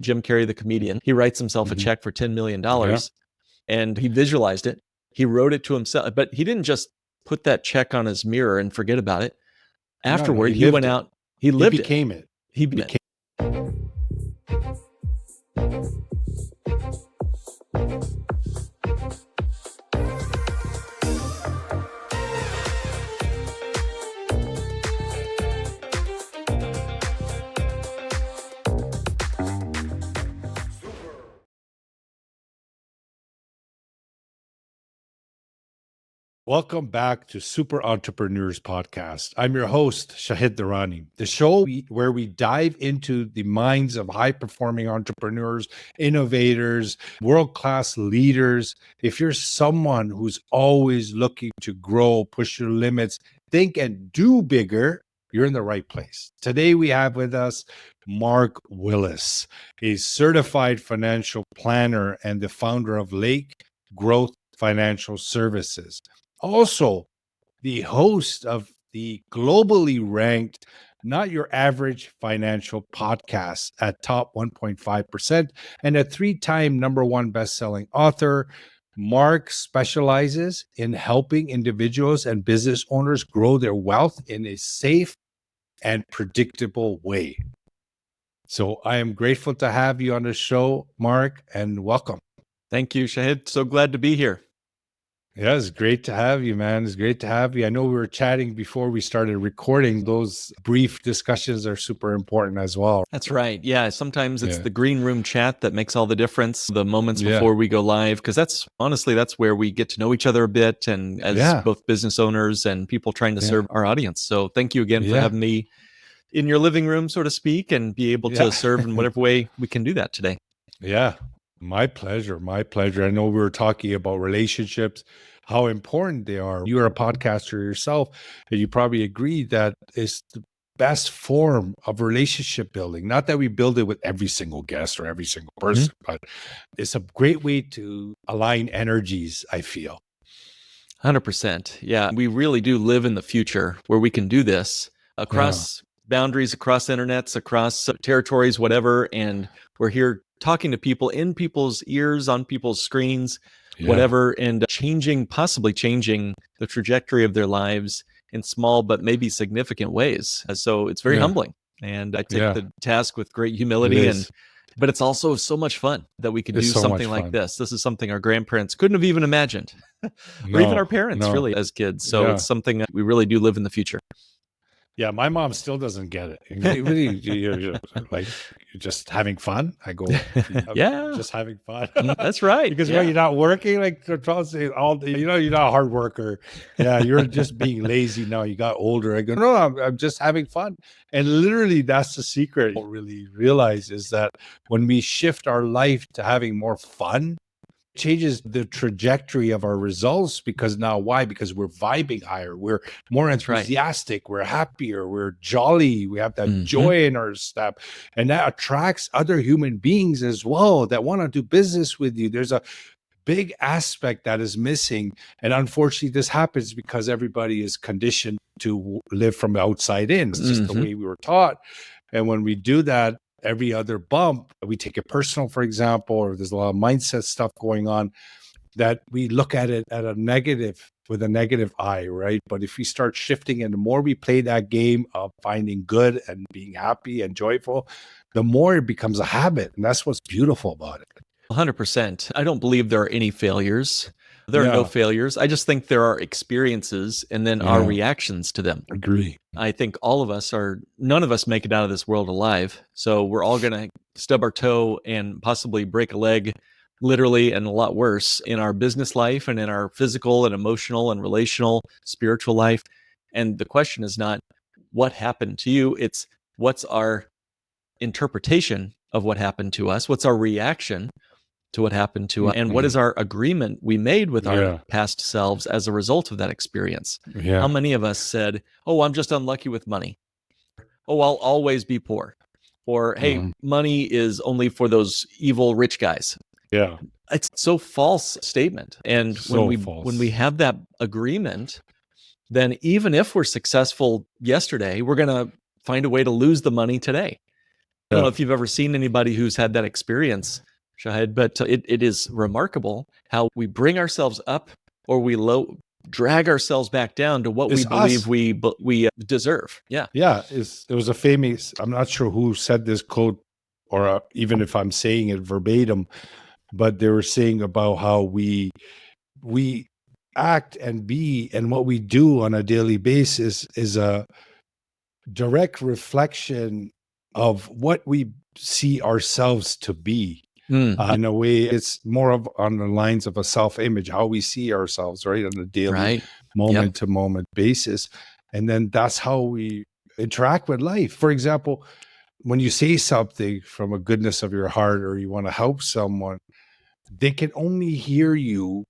Jim Carrey, the comedian, he writes himself a check for $10 million and he visualized it. He wrote it to himself, but he didn't just put that check on his mirror and forget about it. Afterward, he went out, he lived it. He became it. Welcome back to Super Entrepreneurs Podcast. I'm your host, Shahid Durrani, the show where we dive into the minds of high-performing entrepreneurs, innovators, world-class leaders. If you're someone who's always looking to grow, push your limits, think and do bigger, you're in the right place. Today we have with us Mark Willis, a certified financial planner and the founder of Lake Growth Financial Services. Also, the host of the globally ranked Not Your Average Financial podcast at top 1.5% and a 3-time #1 best-selling author. Mark specializes in helping individuals and business owners grow their wealth in a safe and predictable way. So I am grateful to have you on the show, Mark, and welcome. Thank you, Shahid. So glad to be here. Yeah, it's great to have you, man. It's great to have you. I know we were chatting before we started recording. Those brief discussions are super important as well. That's right. Yeah, sometimes it's the green room chat that makes all the difference, the moments before we go live, because that's where we get to know each other a bit, and as both business owners and people trying to serve our audience. So thank you again for having me in your living room, so to speak, and be able to serve in whatever way we can do that today. Yeah. My pleasure. My pleasure. I know we were talking about relationships, how important they are. You're a podcaster yourself, and you probably agree that it's the best form of relationship building. Not that we build it with every single guest or every single person, but it's a great way to align energies, I feel. 100%. Yeah, we really do live in the future where we can do this across boundaries, across internets, across territories, whatever. And we're here talking to people in people's ears, on people's screens, whatever, and possibly changing the trajectory of their lives in small but maybe significant ways. So it's very humbling. And I take the task with great humility, but it's also so much fun that we can do something like this. This is something our grandparents couldn't have even imagined, or even our parents really as kids. So it's something that we really do live in the future. Yeah, my mom still doesn't get it. You're like, you're just having fun. I go, just having fun. That's right. Because when you're not working, like they're trying to say you're not a hard worker. Yeah, you're just being lazy now. You got older. I go, no, I'm just having fun. And literally, that's the secret. What I really realize is that when we shift our life to having more fun, changes the trajectory of our results. Because now, why? Because we're vibing higher, we're more enthusiastic, we're happier, we're jolly, we have that joy in our step, and that attracts other human beings as well that want to do business with you. There's a big aspect that is missing, and unfortunately this happens because everybody is conditioned to live from the outside in. It's just the way we were taught, and when we do that, every other bump, we take it personal, for example, or there's a lot of mindset stuff going on that we look at it at with a negative eye, right? But if we start shifting and the more we play that game of finding good and being happy and joyful, the more it becomes a habit. And that's what's beautiful about it. 100%. I don't believe there are any failures. There are no failures. I just think there are experiences and then our reactions to them. Agree. I think none of us make it out of this world alive. So we're all going to stub our toe and possibly break a leg, literally, and a lot worse in our business life and in our physical and emotional and relational, spiritual life. And the question is not what happened to you. It's what's our interpretation of what happened to us? What's our reaction to what happened to us, and what is our agreement we made with our past selves as a result of that experience? How many of us said, oh, I'm just unlucky with money. Oh, I'll always be poor. Or, hey, money is only for those evil rich guys. Yeah. It's so false statement. And when we have that agreement, then even if we're successful yesterday, we're going to find a way to lose the money today. I don't know if you've ever seen anybody who's had that experience, Shahid, but it is remarkable how we bring ourselves up or we drag ourselves back down to what we It's believe us. we deserve. Yeah. Yeah, it was a famous, I'm not sure who said this quote, or even if I'm saying it verbatim, but they were saying about how we act and be and what we do on a daily basis is a direct reflection of what we see ourselves to be. In a way, it's more of on the lines of a self-image, how we see ourselves, right, on a daily, Right. moment to moment basis. And then that's how we interact with life. For example, when you say something from a goodness of your heart or you want to help someone, they can only hear you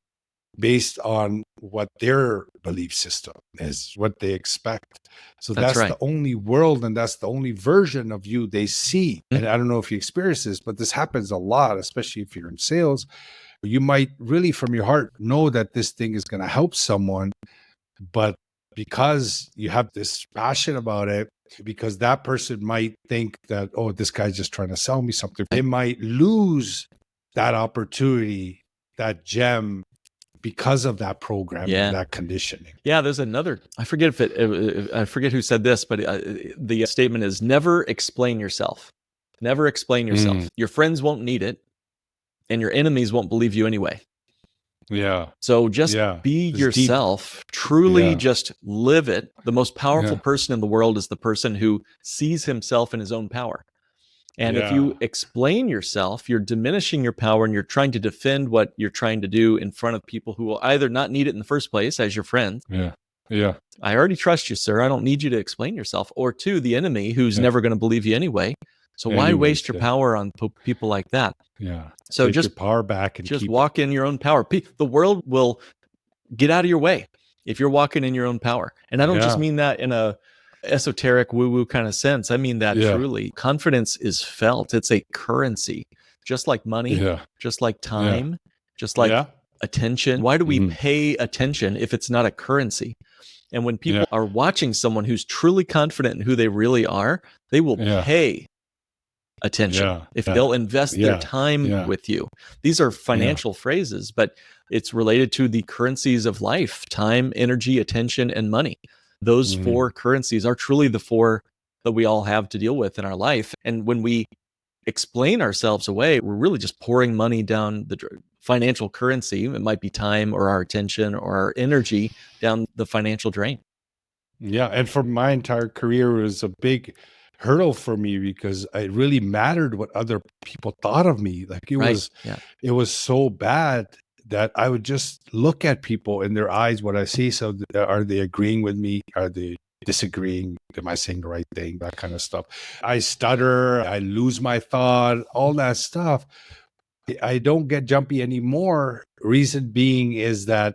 based on what their belief system is, what they expect. So That's that's right. the only world and that's the only version of you they see. And I don't know if you experience this, but this happens a lot, especially if you're in sales. You might really from your heart know that this thing is going to help someone, but because you have this passion about it, because that person might think that, oh, this guy's just trying to sell me something, they might lose that opportunity, that gem, because of that programming, Yeah. that conditioning. Yeah, there's another. I forget I forget who said this, but the statement is never explain yourself. Never explain yourself. Your friends won't need it, and your enemies won't believe you anyway. Yeah. So just Yeah. be It's deep. yourself. Truly, Yeah. just live it. The most powerful Yeah. person in the world is the person who sees himself in his own power. And if Yeah. you explain yourself, you're diminishing your power and you're trying to defend what you're trying to do in front of people who will either not need it in the first place as your friends. Yeah. Yeah. I already trust you, sir. I don't need you to explain yourself. Or two, the enemy who's Yeah. never going to believe you anyway. So why Anyways, waste your yeah. power on people like that? Yeah. So Take just your power back and just keep walk in your own power. The world will get out of your way if you're walking in your own power. And I don't just Yeah. mean that in a esoteric woo-woo kind of sense. I mean that Yeah. truly. Confidence is felt. It's a currency, just like money, Yeah. just like Yeah. time, just like Yeah. attention. Why do we Mhm. pay attention if it's not a currency? And when Yeah. people are watching someone who's truly confident in who they really are, they will Yeah. pay attention. Yeah. If Yeah. they'll invest their Yeah. time Yeah. with you. These are financial phrases, but it's related to the currencies of life: time, energy, attention, and money. Those Mhm. four currencies are truly the four that we all have to deal with in our life. And when we explain ourselves away, we're really just pouring money down the financial currency. It might be time or our attention or our energy down the financial drain. Yeah, and for my entire career, it was a big hurdle for me because it really mattered what other people thought of me. Like Right. Yeah. it was so bad that I would just look at people in their eyes, what I see. So are they agreeing with me? Are they disagreeing? Am I saying the right thing? That kind of stuff. I stutter, I lose my thought, all that stuff. I don't get jumpy anymore. Reason being is that,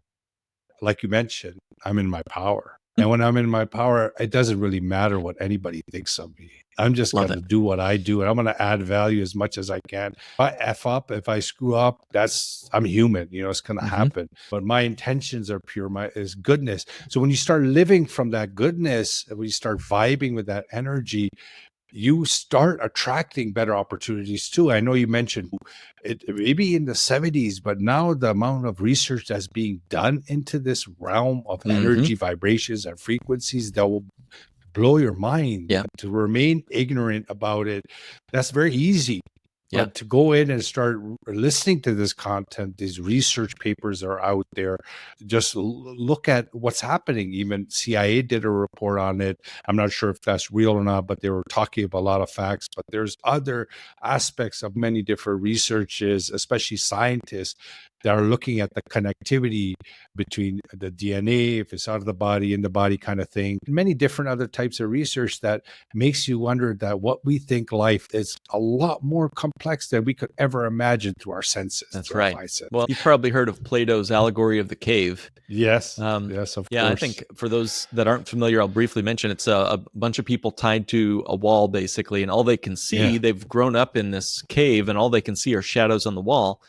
like you mentioned, I'm in my power. And when I'm in my power, it doesn't really matter what anybody thinks of me. I'm just Love going to it. do what I do, and I'm going to add value as much as I can. If I F up, if I screw up, I'm human, it's going to happen. But my intentions are pure, is goodness. So when you start living from that goodness, when you start vibing with that energy, you start attracting better opportunities too. I know you mentioned it maybe in the 70s, but now the amount of research that's being done into this realm of energy, vibrations, and frequencies that will blow your mind. Yeah. To remain ignorant about it, that's very easy. Yeah. But to go in and start listening to this content, these research papers are out there. Just look at what's happening. Even CIA did a report on it. I'm not sure if that's real or not, but they were talking about a lot of facts. But there's other aspects of many different researches, especially scientists, that are looking at the connectivity between the DNA, if it's out of the body, in the body kind of thing. Many different other types of research that makes you wonder that what we think life is a lot more complex than we could ever imagine through our senses. That's right. Well, you've probably heard of Plato's allegory of the cave. Yes. Yes, of course. I think for those that aren't familiar, I'll briefly mention it's a bunch of people tied to a wall, basically, and all they can see, they've grown up in this cave, and all they can see are shadows on the wall.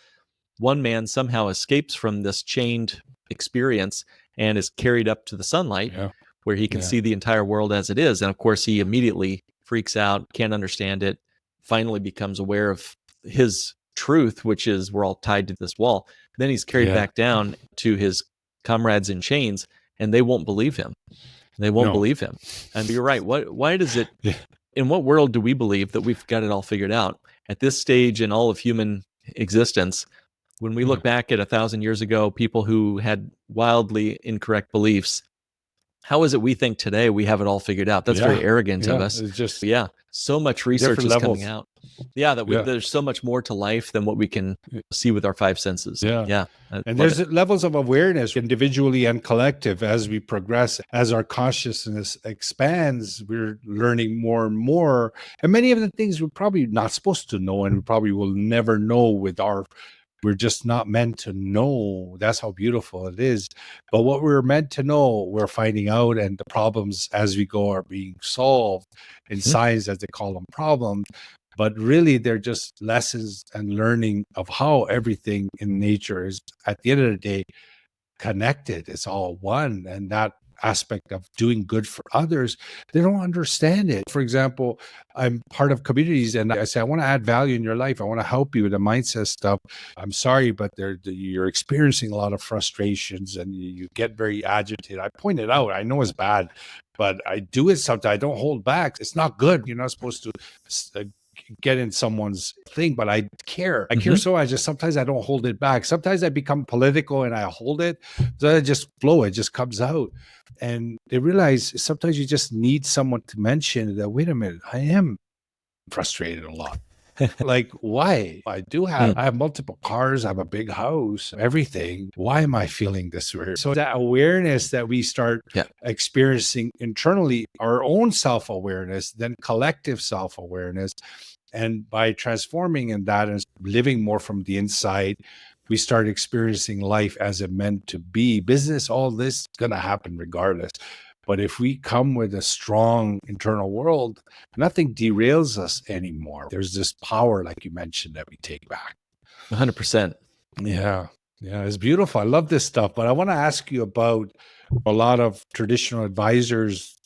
One man somehow escapes from this chained experience and is carried up to the sunlight where he can see the entire world as it is. And of course, he immediately freaks out, can't understand it, finally becomes aware of his truth, which is we're all tied to this wall. Then he's carried back down to his comrades in chains, and they won't believe him. They won't believe him. And you're right. Why does it, in what world do we believe that we've got it all figured out? At this stage in all of human existence, when we look back at 1,000 years ago, people who had wildly incorrect beliefs, how is it we think today we have it all figured out? That's very arrogant of us. It's just so much research is coming out. There's so much more to life than what we can see with our five senses. And there's levels of awareness individually and collective as we progress, as our consciousness expands. We're learning more and more, and many of the things we're probably not supposed to know, and we probably will never know we're just not meant to know. That's how beautiful it is. But what we're meant to know, we're finding out, and the problems as we go are being solved in science, as they call them, problems. But really, they're just lessons and learning of how everything in nature is, at the end of the day, connected. It's all one. And that aspect of doing good for others, they don't understand it. For example, I'm part of communities, and I say, I want to add value in your life. I want to help you with the mindset stuff. I'm sorry, but you're experiencing a lot of frustrations, and you get very agitated. I point it out. I know it's bad, but I do it sometimes. I don't hold back. It's not good. You're not supposed to get in someone's thing, but I care. I care so much. Just sometimes I don't hold it back. Sometimes I become political and I hold it. So I just flow. It just comes out. And they realize sometimes you just need someone to mention that, wait a minute, I am frustrated a lot. Like, why? I have multiple cars, I have a big house, everything. Why am I feeling this way? So that awareness that we start experiencing internally, our own self-awareness, then collective self-awareness. And by transforming in that and living more from the inside, we start experiencing life as it meant to be. Business, all this is going to happen regardless. But if we come with a strong internal world, nothing derails us anymore. There's this power, like you mentioned, that we take back. 100%. Yeah. Yeah, it's beautiful. I love this stuff. But I want to ask you about a lot of traditional advisors.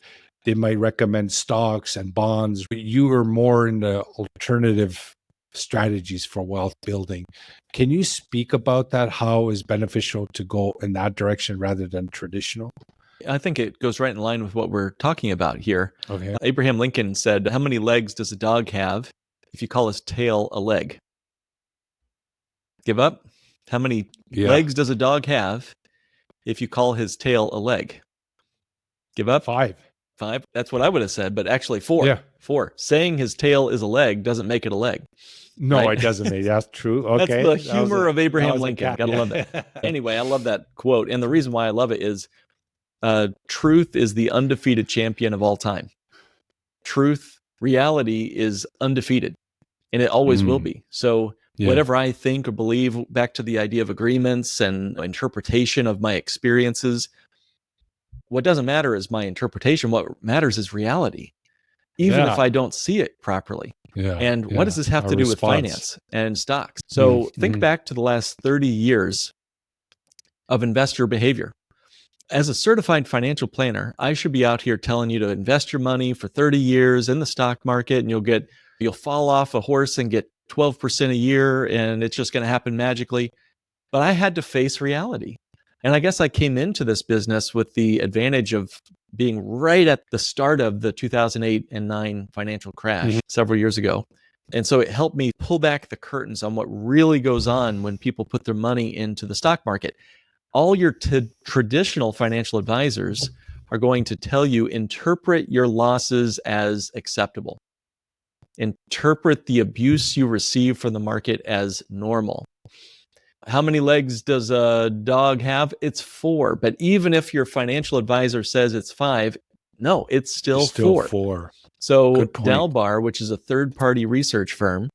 They might recommend stocks and bonds. You are more in the alternative strategies for wealth building. Can you speak about that? How is beneficial to go in that direction rather than traditional? I think it goes right in line with what we're talking about here. Okay. Abraham Lincoln said, how many legs does a dog have if you call his tail a leg? Give up? How many legs does a dog have if you call his tail a leg? Give up? 5. That's what I would have said, but actually 4. Yeah. 4. Saying his tail is a leg doesn't make it a leg. No, right? It doesn't make that's true. Okay. That's the humor of Abraham Lincoln. Gotta love that. Yeah. Anyway, I love that quote. And the reason why I love it is truth is the undefeated champion of all time. Truth, reality is undefeated, and it always will be. So whatever I think or believe, back to the idea of agreements and interpretation of my experiences, what doesn't matter is my interpretation. What matters is reality, even if I don't see it properly. And what does this have to do with finance and stocks? So think back to the last 30 years of investor behavior. As a certified financial planner, I should be out here telling you to invest your money for 30 years in the stock market, and you'll fall off a horse and get 12% a year, and it's just going to happen magically. But I had to face reality. And I guess I came into this business with the advantage of being right at the start of the 2008 and 9 financial crash several years ago. And so it helped me pull back the curtains on what really goes on when people put their money into the stock market. All your traditional financial advisors are going to tell you, interpret your losses as acceptable. Interpret the abuse you receive from the market as normal. How many legs does a dog have? It's 4. But even if your financial advisor says it's 5, no, it's still 4. So Dalbar, which is a third-party research firm,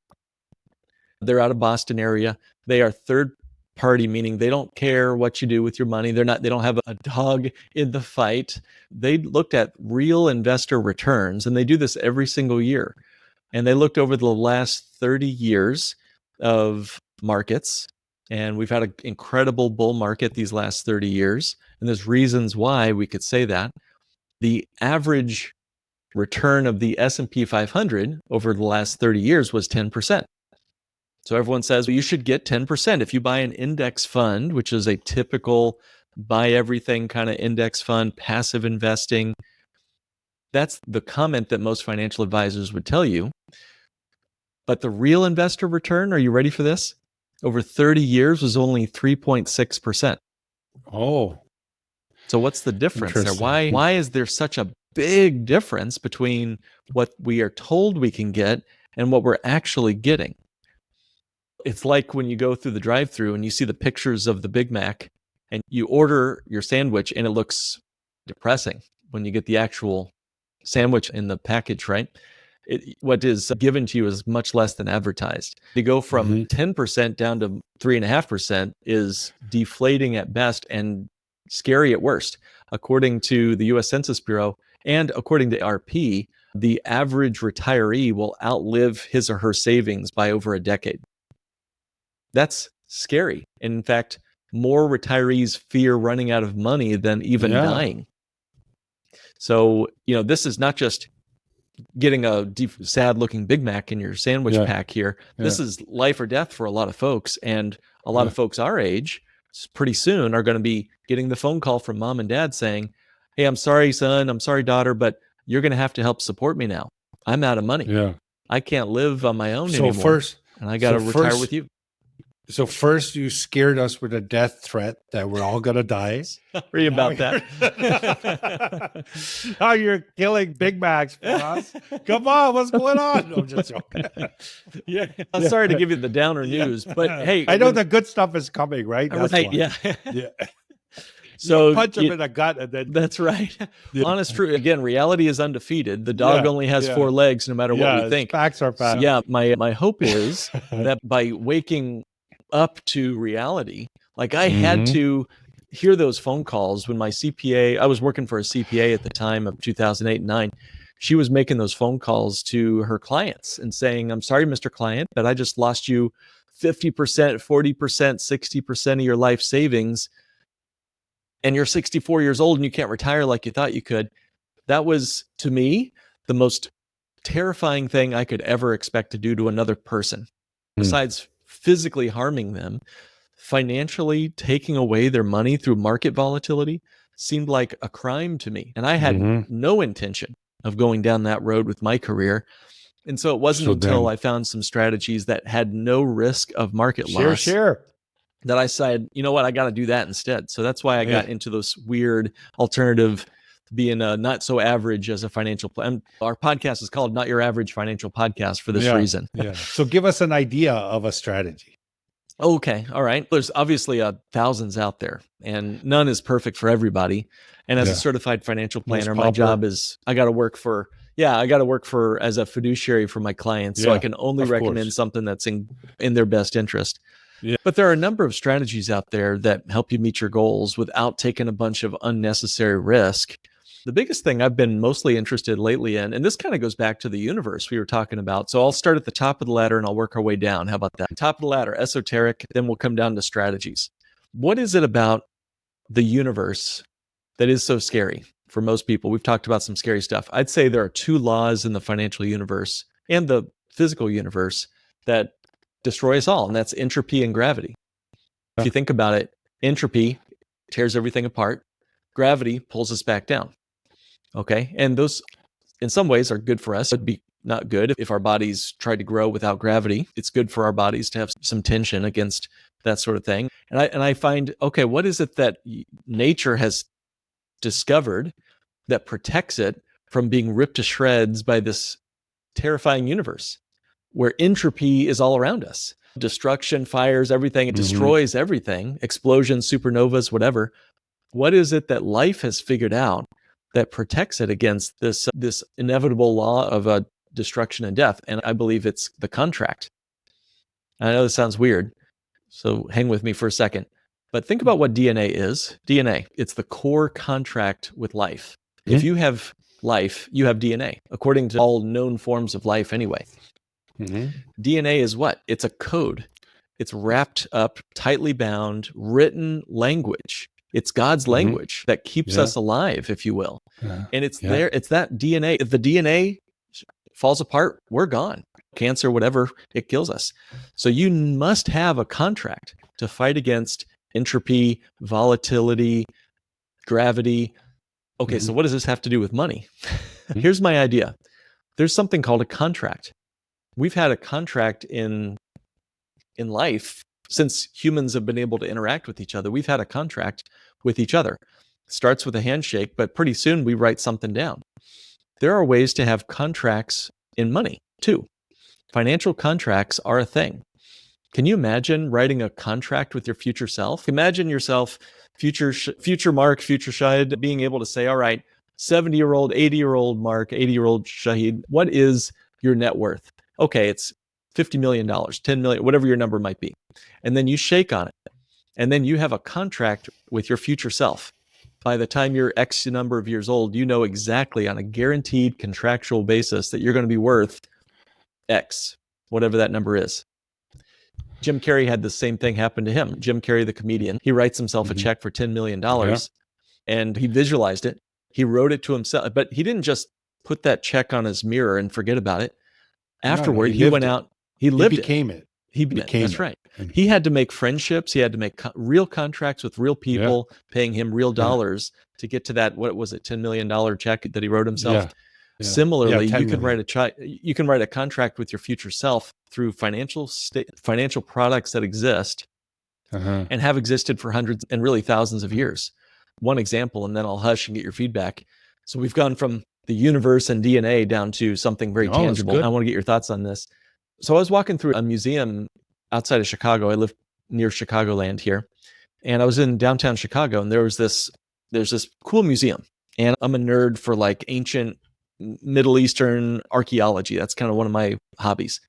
they're out of Boston area. They are third-party, meaning they don't care what you do with your money. They don't have a dog in the fight. They looked at real investor returns, and they do this every single year. And they looked over the last 30 years of markets. And we've had an incredible bull market these last 30 years. And there's reasons why we could say that. The average return of the S&P 500 over the last 30 years was 10%. So everyone says, well, you should get 10%. If you buy an index fund, which is a typical buy everything kind of index fund, passive investing, that's the comment that most financial advisors would tell you. But the real investor return, are you ready for this? Over 30 years was only 3.6%. Oh, so what's the difference there? Why is there such a big difference between what we are told we can get and what we're actually getting? It's like when you go through the drive-thru and you see the pictures of the Big Mac and you order your sandwich and it looks depressing when you get the actual sandwich in the package, right? What is given to you is much less than advertised. To go from 10% down to 3.5% is deflating at best and scary at worst. According to the US Census Bureau and according to RP, the average retiree will outlive his or her savings by over a decade. That's scary. In fact, more retirees fear running out of money than even dying. So, this is not just getting a sad-looking Big Mac in your sandwich pack here. This is life or death for a lot of folks. And a lot of folks our age, pretty soon, are going to be getting the phone call from mom and dad saying, hey, I'm sorry, son, I'm sorry, daughter, but you're going to have to help support me now. I'm out of money. Yeah. I can't live on my own anymore. And I got to retire with you. So first you scared us with a death threat that we're all going to die. Sorry about that. Now you're killing Big Macs for us. Come on, what's going on? No, I'm just joking. I'm sorry to give you the downer news, but hey. I know the good stuff is coming, right? That's right, yeah. So you punch him in the gut and then... That's right. Honest truth. Again, reality is undefeated. The dog only has 4 legs no matter what we think. Facts are facts. So, my hope is that by waking up to reality, like I had to hear those phone calls when my CPA, I was working for a CPA at the time of 2008 and 9. She was making those phone calls to her clients and saying, I'm sorry, Mr. Client, but I just lost you 50%, 40%, 60% of your life savings. And you're 64 years old and you can't retire like you thought you could. That was, to me, the most terrifying thing I could ever expect to do to another person. Besides physically harming them, financially taking away their money through market volatility seemed like a crime to me. And I had no intention of going down that road with my career. And so it wasn't until I found some strategies that had no risk of market loss that I said, you know what, I got to do that instead. So that's why I got into this weird alternative, being a not so average as a financial plan. Our podcast is called Not Your Average Financial Podcast for this reason. So give us an idea of a strategy. Okay. All right. There's obviously thousands out there and none is perfect for everybody. And as a certified financial planner, my job is I got to work for as a fiduciary for my clients. So I can only recommend something that's in their best interest. But there are a number of strategies out there that help you meet your goals without taking a bunch of unnecessary risk. The biggest thing I've been mostly interested lately in, and this kind of goes back to the universe we were talking about. So I'll start at the top of the ladder and I'll work our way down. How about that? Top of the ladder, esoteric, then we'll come down to strategies. What is it about the universe that is so scary for most people? We've talked about some scary stuff. I'd say there are 2 laws in the financial universe and the physical universe that destroy us all, and that's entropy and gravity. If you think about it, entropy tears everything apart. Gravity pulls us back down. Okay. And those in some ways are good for us. It'd be not good if our bodies tried to grow without gravity. It's good for our bodies to have some tension against that sort of thing. And I find, okay, what is it that nature has discovered that protects it from being ripped to shreds by this terrifying universe where entropy is all around us? Destruction, fires, everything. It destroys everything. Explosions, supernovas, whatever. What is it that life has figured out that protects it against this inevitable law of destruction and death? And I believe it's the contract. I know this sounds weird, so hang with me for a second. But think about what DNA is. DNA, it's the core contract with life. If you have life, you have DNA, according to all known forms of life anyway. DNA is what? It's a code. It's wrapped up, tightly bound, written language It's God's language that keeps Yeah. us alive, if you will. And it's Yeah. it's that DNA. If the DNA falls apart, we're gone. Cancer, whatever, it kills us. So you must have a contract to fight against entropy, volatility, gravity. Okay, so what does this have to do with money? Here's my idea. There's something called a contract. We've had a contract in life since humans have been able to interact with each other. We've had a contract with each other. It starts with a handshake, but pretty soon we write something down. There are ways to have contracts in money too. Financial contracts are a thing. Can you imagine writing a contract with your future self? Imagine yourself, future Mark, future Shahid, being able to say, all right, 70-year-old, 80-year-old Mark, 80-year-old Shahid, what is your net worth? Okay, it's $50 million, 10 million, whatever your number might be. And then you shake on it. And then you have a contract with your future self. By the time you're X number of years old, you know exactly on a guaranteed contractual basis that you're going to be worth X, whatever that number is. Jim Carrey had the same thing happen to him. Jim Carrey, the comedian, he writes himself a check for $10 million and he visualized it. He wrote it to himself, but he didn't just put that check on his mirror and forget about it. Afterward, he went out, he lived it. He became That's right. He had to make friendships. He had to make real contracts with real people, paying him real dollars to get to that. What was it? $10 million check that he wrote himself. Similarly, you can write a contract with your future self through financial products that exist and have existed for hundreds and really thousands of years. One example, and then I'll hush and get your feedback. So we've gone from the universe and DNA down to something very tangible. I want to get your thoughts on this. So I was walking through a museum outside of Chicago. I live near Chicagoland here. And I was in downtown Chicago, and there's this cool museum. And I'm a nerd for like ancient Middle Eastern archaeology. That's kind of one of my hobbies.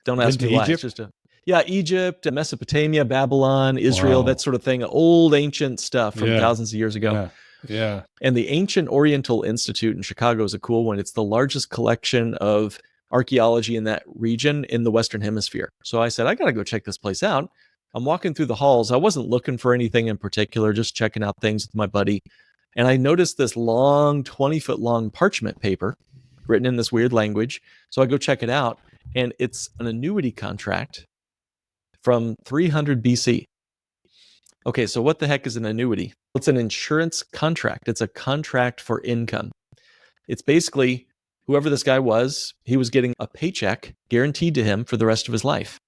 Don't ask me why. Egypt? It's just Egypt, Mesopotamia, Babylon, Israel, that sort of thing. Old ancient stuff from thousands of years ago. Yeah. And the Ancient Oriental Institute in Chicago is a cool one. It's the largest collection of archaeology in that region in the Western Hemisphere. So I said, I got to go check this place out. I'm walking through the halls. I wasn't looking for anything in particular, just checking out things with my buddy. And I noticed this long, 20-foot long parchment paper written in this weird language. So I go check it out, and it's an annuity contract from 300 BC. Okay, so what the heck is an annuity? It's an insurance contract. It's a contract for income. It's basically whoever this guy was, he was getting a paycheck guaranteed to him for the rest of his life.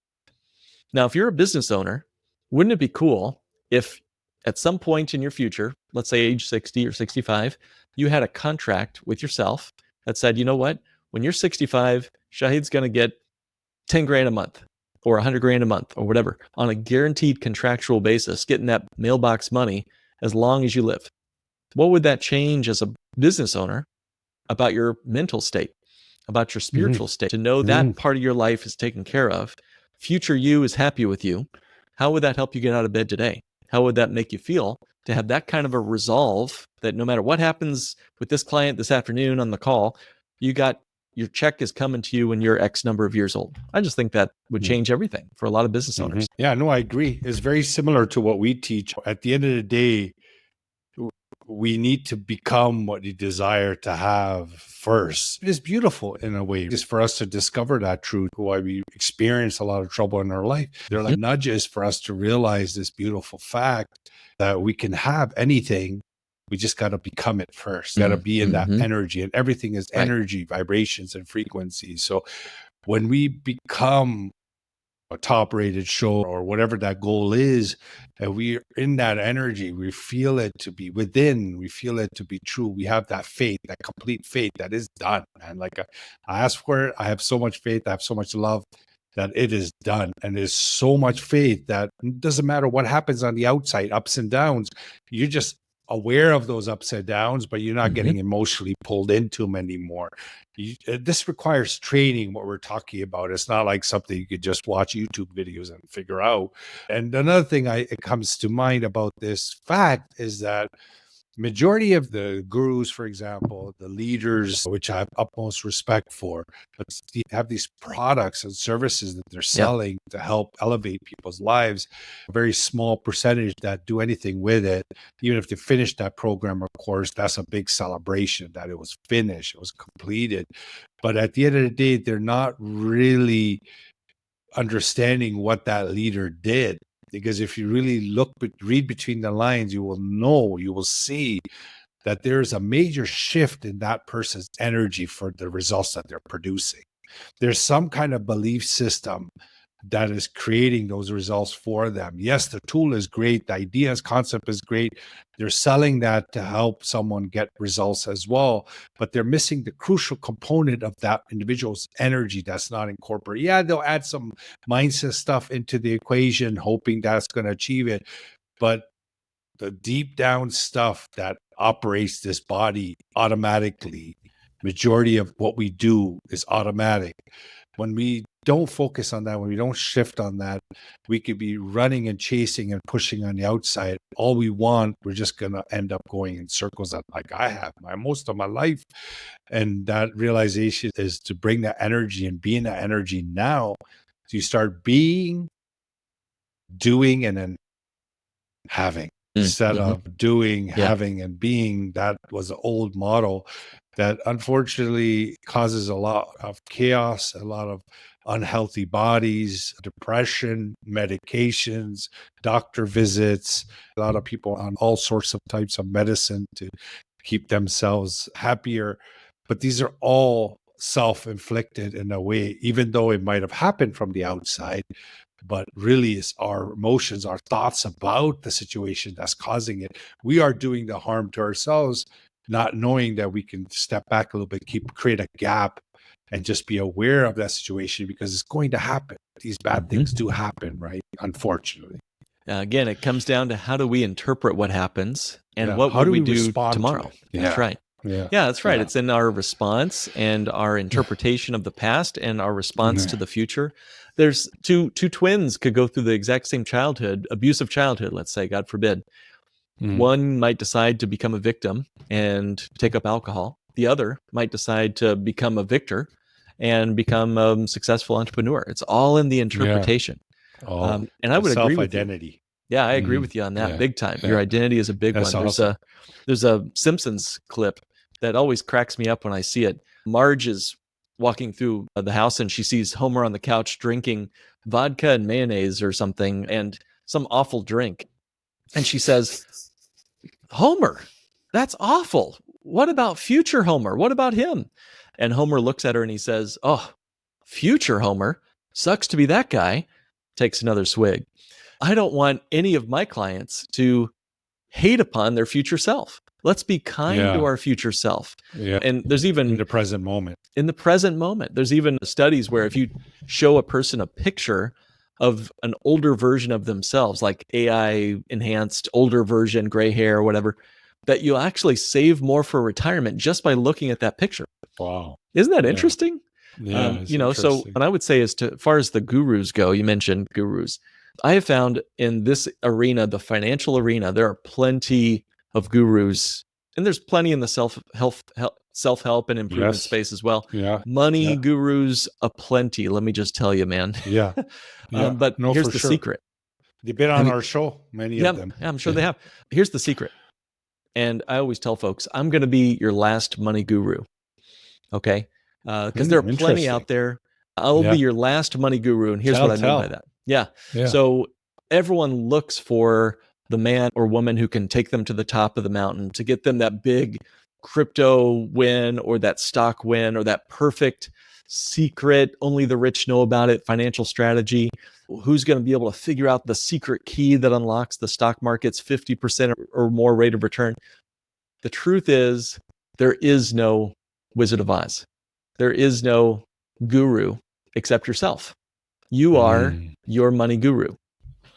Now, if you're a business owner, wouldn't it be cool if at some point in your future, let's say age 60 or 65, you had a contract with yourself that said, you know what, when you're 65, Shahid's going to get 10 grand a month or 100 grand a month or whatever on a guaranteed contractual basis, getting that mailbox money as long as you live. What would that change as a business owner about your mental state, about your spiritual state, to know that part of your life is taken care of? Future you is happy with you. How would that help you get out of bed today? How would that make you feel to have that kind of a resolve that no matter what happens with this client this afternoon on the call, your check is coming to you when you're X number of years old? I just think that would change everything for a lot of business owners. Yeah, no, I agree. It's very similar to what we teach. At the end of the day, we need to become what you desire to have first. It's beautiful in a way, just for us to discover that truth, why we experience a lot of trouble in our life. They're like nudges for us to realize this beautiful fact that we can have anything. We just got to become it first. Got to be in that energy, and everything is energy, vibrations, and frequencies. So when we become a top-rated show or whatever that goal is, and we're in that energy, we feel it to be within, we feel it to be true. We have that faith, that complete faith that is done. And like I asked for it, I have so much faith, I have so much love that it is done. And there's so much faith that it doesn't matter what happens on the outside, ups and downs, you're just aware of those ups and downs, but you're not getting emotionally pulled into them anymore. This requires training, what we're talking about. It's not like something you could just watch YouTube videos and figure out. And another thing it comes to mind about this fact is that majority of the gurus, for example, the leaders, which I have utmost respect for, but have these products and services that they're selling to help elevate people's lives. A very small percentage that do anything with it. Even if they finish that program or course, that's a big celebration that it was finished, it was completed. But at the end of the day, they're not really understanding what that leader did. Because if you really read between the lines, you will see that there's a major shift in that person's energy for the results that they're producing. There's some kind of belief system that is creating those results for them. Yes, the tool is great. The ideas, concept is great. They're selling that to help someone get results as well, but they're missing the crucial component of that individual's energy that's not incorporated. Yeah, they'll add some mindset stuff into the equation, hoping that's going to achieve it. But the deep down stuff that operates this body automatically, majority of what we do is automatic. When we don't focus on that, when we don't shift on that, we could be running and chasing and pushing on the outside all we want. We're just going to end up going in circles like I have most of my life. And that realization is to bring that energy and be in that energy now. So you start being, doing, and then having. Instead of doing, having, and being. That was an old model that unfortunately causes a lot of chaos, a lot of unhealthy bodies, depression, medications, doctor visits, a lot of people on all sorts of types of medicine to keep themselves happier. But these are all self-inflicted in a way, even though it might have happened from the outside. But really, it's our emotions, our thoughts about the situation that's causing it. We are doing the harm to ourselves, not knowing that we can step back a little bit, create a gap, and just be aware of that situation, because it's going to happen. These bad things do happen, right? Unfortunately. Again, it comes down to how do we interpret what happens and what how would do we we do respond tomorrow? to it? That's right. Yeah, that's right. It's in our response and our interpretation of the past and our response to the future. There's two twins could go through the exact same childhood, abusive childhood, let's say, God forbid. One might decide to become a victim and take up alcohol. The other might decide to become a victor and become a successful entrepreneur. It's all in the interpretation. And I would agree with you. Self-identity. Yeah, I agree with you on that big time. Your identity is a big one. Awesome. There's a Simpsons clip that always cracks me up when I see it. Marge is walking through the house and she sees Homer on the couch drinking vodka and mayonnaise or something and some awful drink. And she says, "Homer, that's awful. What about future Homer? What about him?" And Homer looks at her and he says, "Oh, future Homer? Sucks to be that guy." Takes another swig. I don't want any of my clients to hate upon their future self. Let's be kind to our future self. And there's even in the present moment. There's even studies where if you show a person a picture of an older version of themselves, like AI enhanced older version, gray hair, whatever, that you'll actually save more for retirement just by looking at that picture. Wow. Isn't that interesting? Yeah. So what I would say is, as far as the gurus go, you mentioned gurus. I have found in this arena, the financial arena, there are plenty of gurus, and there's plenty in the self-help and improvement space as well. Money gurus aplenty. Let me just tell you, man. But here's the secret. They've been on our show, many of them. Yeah, I'm sure they have. Here's the secret. And I always tell folks, I'm going to be your last money guru. Okay? Because there are plenty out there. I'll be your last money guru. And here's what I mean by that. Yeah. So everyone looks for the man or woman who can take them to the top of the mountain, to get them that big crypto win or that stock win or that perfect secret, only the rich know about it, financial strategy. Who's going to be able to figure out the secret key that unlocks the stock market's 50% or more rate of return? The truth is, there is no Wizard of Oz. There is no guru except yourself. You are your money guru.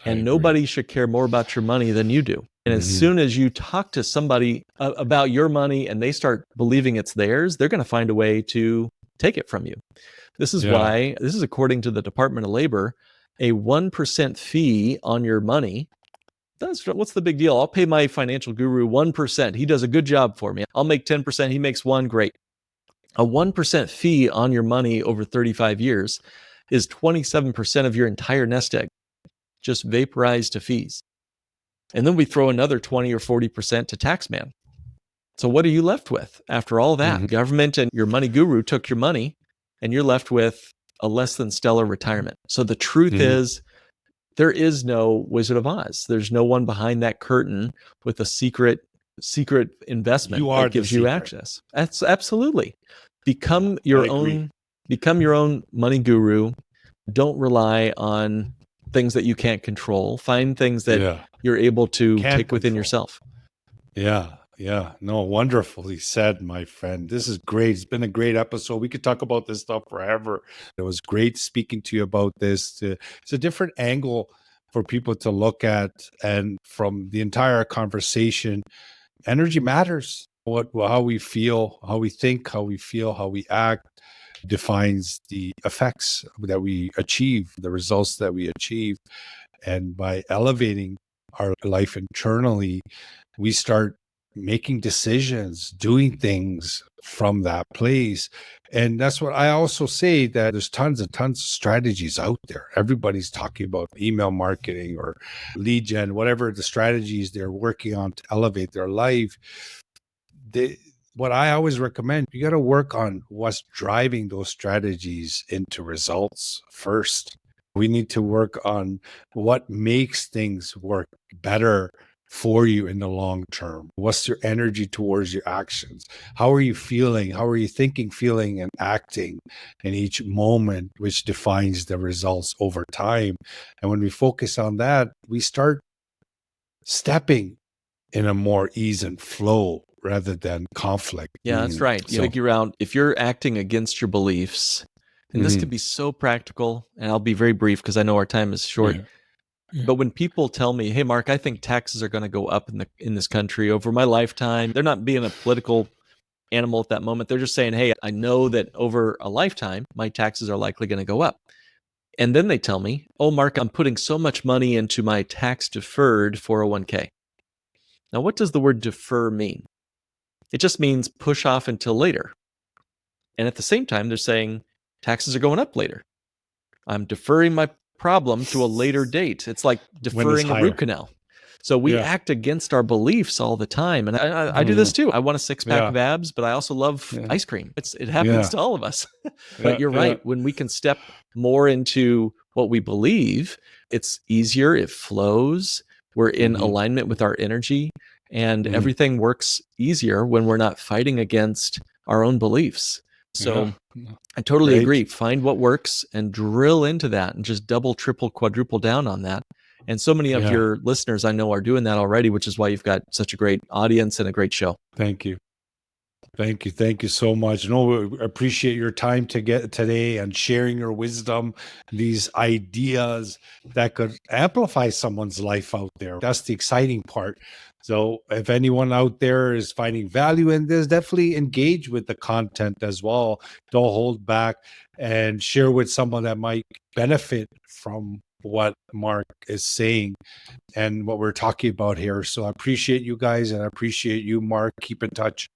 And nobody should care more about your money than you do. And as soon as you talk to somebody about your money and they start believing it's theirs, they're going to find a way to take it from you. This is why, this is according to the Department of Labor, a 1% fee on your money What's the big deal? I'll pay my financial guru 1%. He does a good job for me. I'll make 10%. He makes 1%. Great. A 1% fee on your money over 35 years is 27% of your entire nest egg, just vaporized to fees. And then we throw another 20 or 40% to taxman. So what are you left with after all that? Mm-hmm. Government and your money guru took your money, and you're left with a less than stellar retirement. So the truth is, there is no Wizard of Oz. There's no one behind that curtain with a secret investment that gives you access. That's absolutely. Become your own money guru. Don't rely on things that you can't control. Find things that you're able to take within yourself. Yeah. No, wonderfully said, my friend. This is great. It's been a great episode. We could talk about this stuff forever. It was great speaking to you about this. It's a different angle for people to look at. And from the entire conversation, energy matters. How we feel, how we think, how we feel, how we act defines the effects that we achieve, the results that we achieve. And by elevating our life internally, we start making decisions, doing things from that place. And that's what I also say, that there's tons and tons of strategies out there. Everybody's talking about email marketing or lead gen, whatever the strategies they're working on to elevate their life. What I always recommend, you got to work on what's driving those strategies into results first. We need to work on what makes things work better for you in the long term. What's your energy towards your actions? How are you feeling? How are you thinking, feeling, and acting in each moment, which defines the results over time? And when we focus on that, we start stepping in a more ease and flow rather than conflict. Yeah, that's right. You figure out if you're acting against your beliefs, and this could be so practical, and I'll be very brief because I know our time is short. But when people tell me, hey, Mark, I think taxes are going to go up in this country over my lifetime, they're not being a political animal at that moment. They're just saying, hey, I know that over a lifetime, my taxes are likely going to go up. And then they tell me, oh, Mark, I'm putting so much money into my tax-deferred 401k. Now, what does the word defer mean? It just means push off until later. And at the same time, they're saying taxes are going up later. I'm deferring my problem to a later date. It's like deferring a root canal. So we act against our beliefs all the time. And I do this too. I want a 6-pack of abs, but I also love ice cream. It happens to all of us. But you're right. When we can step more into what we believe, it's easier. It flows. We're in alignment with our energy. And everything works easier when we're not fighting against our own beliefs. So I totally agree. Find what works and drill into that and just double, triple, quadruple down on that. And so many of your listeners I know are doing that already, which is why you've got such a great audience and a great show. Thank you. Thank you so much. No, I appreciate your time today and sharing your wisdom, these ideas that could amplify someone's life out there. That's the exciting part. So if anyone out there is finding value in this, definitely engage with the content as well. Don't hold back and share with someone that might benefit from what Mark is saying and what we're talking about here. So I appreciate you guys, and I appreciate you, Mark. Keep in touch.